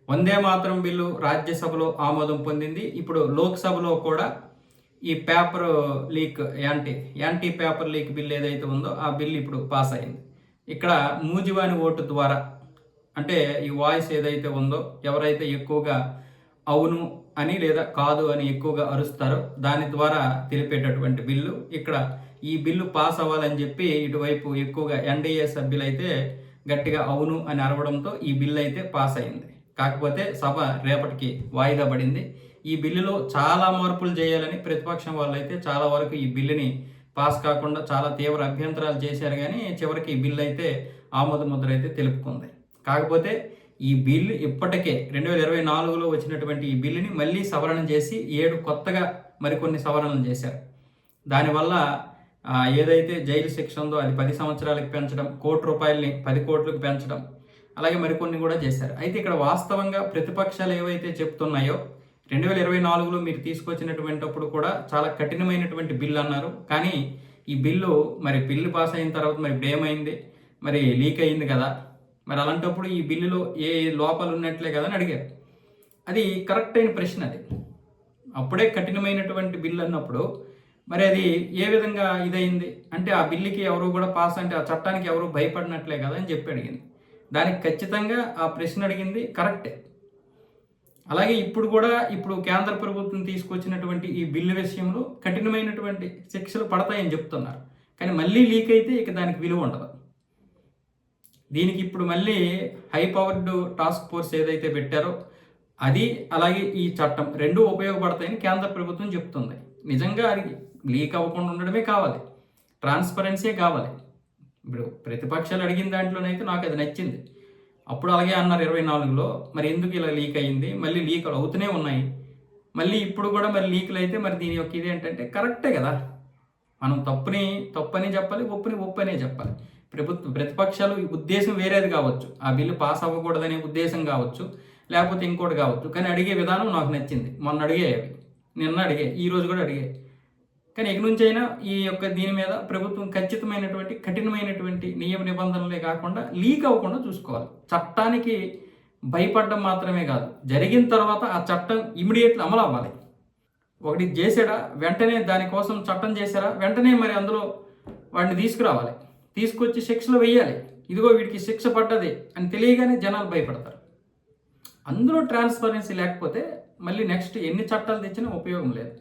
Vande Mataram bill రాజ్యసభలో ఆమోదం పొందింది. ఇప్పుడు లోక్సభలో కూడా ఈ paper leak anti paper leak bill ఏదైతే ఉందో ఆ బిల్ ఇప్పుడు పాస్ అయింది. ఇక్కడ మూజివాని ఓటు ద్వారా అంటే ఈ వాయిస్ ఏదైతే ఉందో ఎవరైతే ఎక్కువగా అవును అని లేదా కాదు అని ఎక్కువగా అరుస్తారో దాని ద్వారా తెలిపేటటువంటి బిల్లు. ఇక్కడ ఈ బిల్లు పాస్ అవ్వాలని చెప్పి ఇటువైపు ఎక్కువగా ఎన్డీఏ సభ్యులైతే గట్టిగా అవును అని అరవడంతో ఈ బిల్లు అయితే పాస్ అయింది. కాకపోతే సభ రేపటికి వాయిదా పడింది. ఈ బిల్లులో చాలా మార్పులు చేయాలని ప్రతిపక్షం వాళ్ళైతే చాలా వరకు ఈ బిల్లుని పాస్ కాకుండా చాలా తీవ్ర అభ్యంతరాలు చేశారు, కానీ చివరికి ఈ బిల్లు అయితే ఆమోద ముద్ర అయితే తెలుపుకుంది. కాకపోతే ఈ బిల్లు ఇప్పటికే 2024లో వచ్చినటువంటి ఈ బిల్లుని మళ్ళీ సవరణ చేసి 7 కొత్తగా మరికొన్ని సవరణలు చేశారు. దానివల్ల ఏదైతే జైలు శిక్ష ఉందో అది 10 సంవత్సరాలకు పెంచడం, ₹1,00,00,000 10 కోట్లకు పెంచడం, అలాగే మరికొన్ని కూడా చేశారు. అయితే ఇక్కడ వాస్తవంగా ప్రతిపక్షాలు ఏవైతే చెప్తున్నాయో 2024లో మీరు తీసుకొచ్చినటువంటిప్పుడు కూడా చాలా కఠినమైనటువంటి బిల్లు అన్నారు. కానీ ఈ బిల్లు బిల్లు పాస్ అయిన తర్వాత మరి ఇప్పుడు ఏమైంది, మరి లీక్ అయింది కదా, మరి అలాంటప్పుడు ఈ బిల్లులో ఏ లోపాలు ఉన్నట్లే కదా అని అడిగారు. అది కరెక్ట్ అయిన ప్రశ్న. అది అప్పుడే కఠినమైనటువంటి బిల్లు అన్నప్పుడు మరి అది ఏ విధంగా ఇదైంది అంటే ఆ బిల్లుకి ఎవరు కూడా పాస్ అంటే ఆ చట్టానికి ఎవరు భయపడినట్లే కదా అని చెప్పి అడిగింది. దానికి ఖచ్చితంగా ఆ ప్రశ్న అడిగింది కరెక్టే. అలాగే ఇప్పుడు కేంద్ర ప్రభుత్వం తీసుకొచ్చినటువంటి ఈ బిల్లు విషయంలో కఠినమైనటువంటి శిక్షలు పడతాయని చెప్తున్నారు. కానీ మళ్ళీ లీక్ అయితే ఇక దానికి విలువ ఉండదు. దీనికి ఇప్పుడు మళ్ళీ హై పవర్డ్ టాస్క్ ఫోర్స్ ఏదైతే పెట్టారో అది అలాగే ఈ చట్టం రెండూ ఉపయోగపడతాయని కేంద్ర ప్రభుత్వం చెప్తుంది. నిజంగా అది లీక్ అవ్వకుండా ఉండడమే కావాలి, ట్రాన్స్పరెన్సీ కావాలి. ఇప్పుడు ప్రతిపక్షాలు అడిగిన దాంట్లోనైతే నాకు అది నచ్చింది. అప్పుడు అలాగే అన్నారు 24లో, మరి ఎందుకు ఇలా లీక్ అయ్యింది, మళ్ళీ లీకులు అవుతూనే ఉన్నాయి, మళ్ళీ ఇప్పుడు కూడా మరి లీకులు అయితే మరి దీని యొక్క ఇది ఏంటంటే కరెక్టే కదా. మనం తప్పని చెప్పాలి, ఒప్పనే చెప్పాలి. ప్రతిపక్షాలు ఉద్దేశం వేరేది కావచ్చు, ఆ బిల్లు పాస్ అవ్వకూడదనే ఉద్దేశం కావచ్చు, లేకపోతే ఇంకోటి కావచ్చు, కానీ అడిగే విధానం నాకు నచ్చింది. మొన్న అడిగాయి, నిన్న అడిగాయి, ఈ రోజు కూడా అడిగాయి. కానీ ఇక నుంచి అయినా ఈ యొక్క దీని మీద ప్రభుత్వం ఖచ్చితమైనటువంటి కఠినమైనటువంటి నియమ నిబంధనలే కాకుండా లీక్ అవ్వకుండా చూసుకోవాలి. చట్టానికి భయపడడం మాత్రమే కాదు, జరిగిన తర్వాత ఆ చట్టం ఇమీడియట్లీ అమలు అవ్వాలి. ఒకటి చేసాడా వెంటనే దానికోసం చట్టం చేశారా వెంటనే మరి అందులో వాడిని తీసుకురావాలి, తీసుకొచ్చి శిక్షలు వేయాలి. ఇదిగో వీడికి శిక్ష పడ్డది అని తెలియగానే జనాలు భయపడతారు. అందులో ట్రాన్స్పరెన్సీ లేకపోతే మళ్ళీ నెక్స్ట్ ఎన్ని చట్టాలు తెచ్చినా ఉపయోగం లేదు.